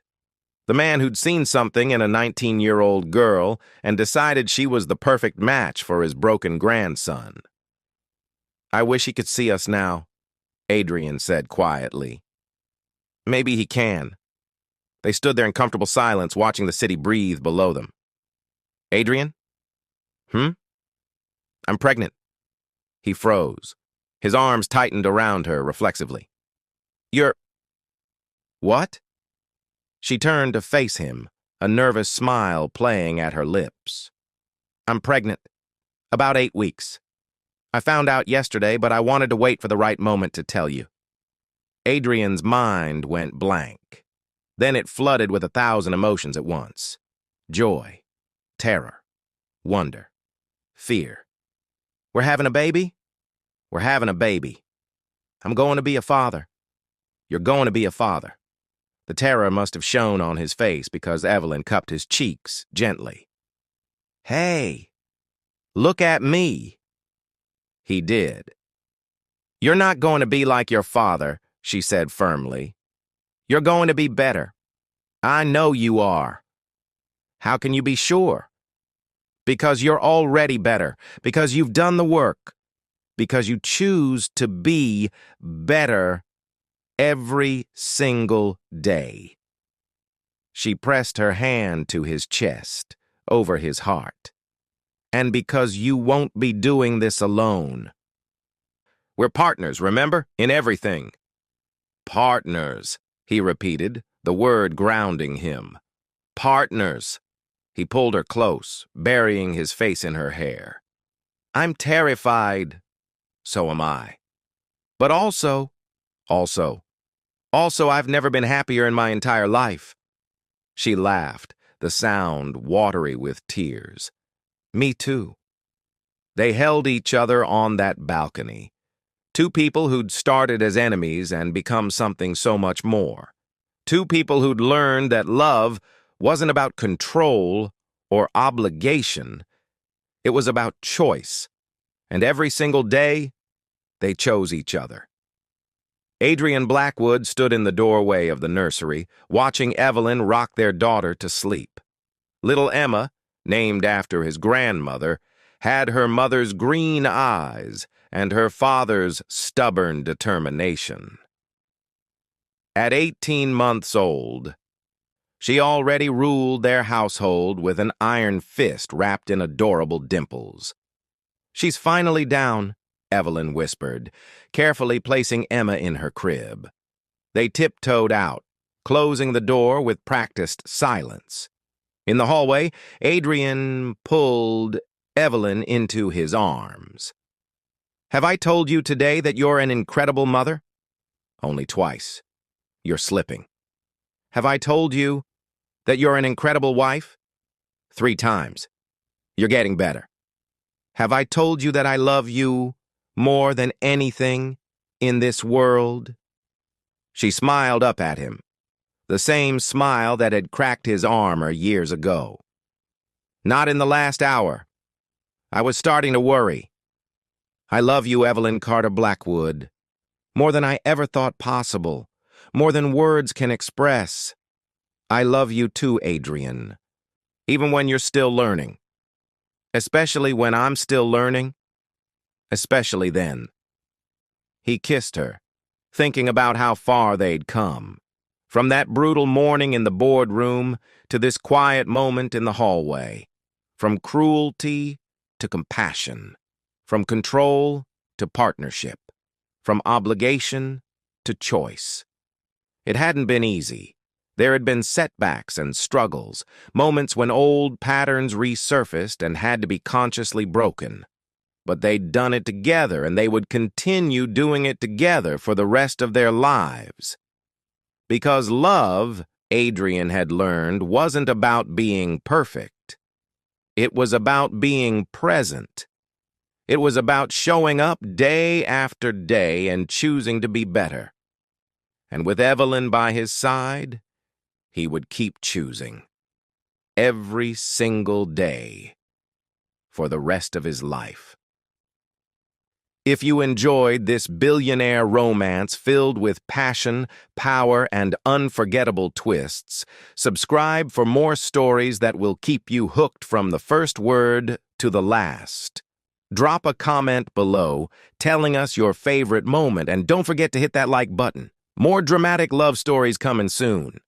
The man who'd seen something in a 19-year-old girl and decided she was the perfect match for his broken grandson. I wish he could see us now, Adrian said quietly. Maybe he can. They stood there in comfortable silence, watching the city breathe below them. Adrian? I'm pregnant. He froze. His arms tightened around her reflexively. You're... What? She turned to face him, a nervous smile playing at her lips. I'm pregnant. About 8 weeks. I found out yesterday, but I wanted to wait for the right moment to tell you. Adrian's mind went blank. Then it flooded with 1,000 emotions at once. Joy, terror, wonder, fear. We're having a baby? We're having a baby. I'm going to be a father. You're going to be a father. The terror must have shown on his face because Evelyn cupped his cheeks gently. Hey, look at me. He did. You're not going to be like your father, she said firmly. You're going to be better. I know you are. How can you be sure? Because you're already better, because you've done the work, because you choose to be better every single day. She pressed her hand to his chest, over his heart. And because you won't be doing this alone. We're partners, remember? In everything. Partners, he repeated, the word grounding him. Partners. He pulled her close, burying his face in her hair. I'm terrified. So am I. But also, I've never been happier in my entire life. She laughed, the sound watery with tears. Me too. They held each other on that balcony. Two people who'd started as enemies and become something so much more. Two people who'd learned that love wasn't about control or obligation. It was about choice. And every single day, they chose each other. Adrian Blackwood stood in the doorway of the nursery, watching Evelyn rock their daughter to sleep. Little Emma, named after his grandmother, had her mother's green eyes and her father's stubborn determination. At 18 months old, she already ruled their household with an iron fist wrapped in adorable dimples. She's finally down, Evelyn whispered, carefully placing Emma in her crib. They tiptoed out, closing the door with practiced silence. In the hallway, Adrian pulled Evelyn into his arms. Have I told you today that you're an incredible mother? Only twice. You're slipping. Have I told you That you're an incredible wife? 3 times. You're getting better. Have I told you that I love you more than anything in this world? She smiled up at him, the same smile that had cracked his armor years ago. Not in the last hour. I was starting to worry. I love you, Evelyn Carter Blackwood, more than I ever thought possible, more than words can express. I love you too, Adrian, even when you're still learning. Especially when I'm still learning. Especially then. He kissed her, thinking about how far they'd come. From that brutal morning in the boardroom to this quiet moment in the hallway. From cruelty to compassion. From control to partnership. From obligation to choice. It hadn't been easy. There had been setbacks and struggles, moments when old patterns resurfaced and had to be consciously broken. But they'd done it together, and they would continue doing it together for the rest of their lives. Because love, Adrian had learned, wasn't about being perfect. It was about being present. It was about showing up day after day and choosing to be better. And with Evelyn by his side, he would keep choosing. Every single day. For the rest of his life. If you enjoyed this billionaire romance filled with passion, power, and unforgettable twists, subscribe for more stories that will keep you hooked from the first word to the last. Drop a comment below telling us your favorite moment, and don't forget to hit that like button. More dramatic love stories coming soon.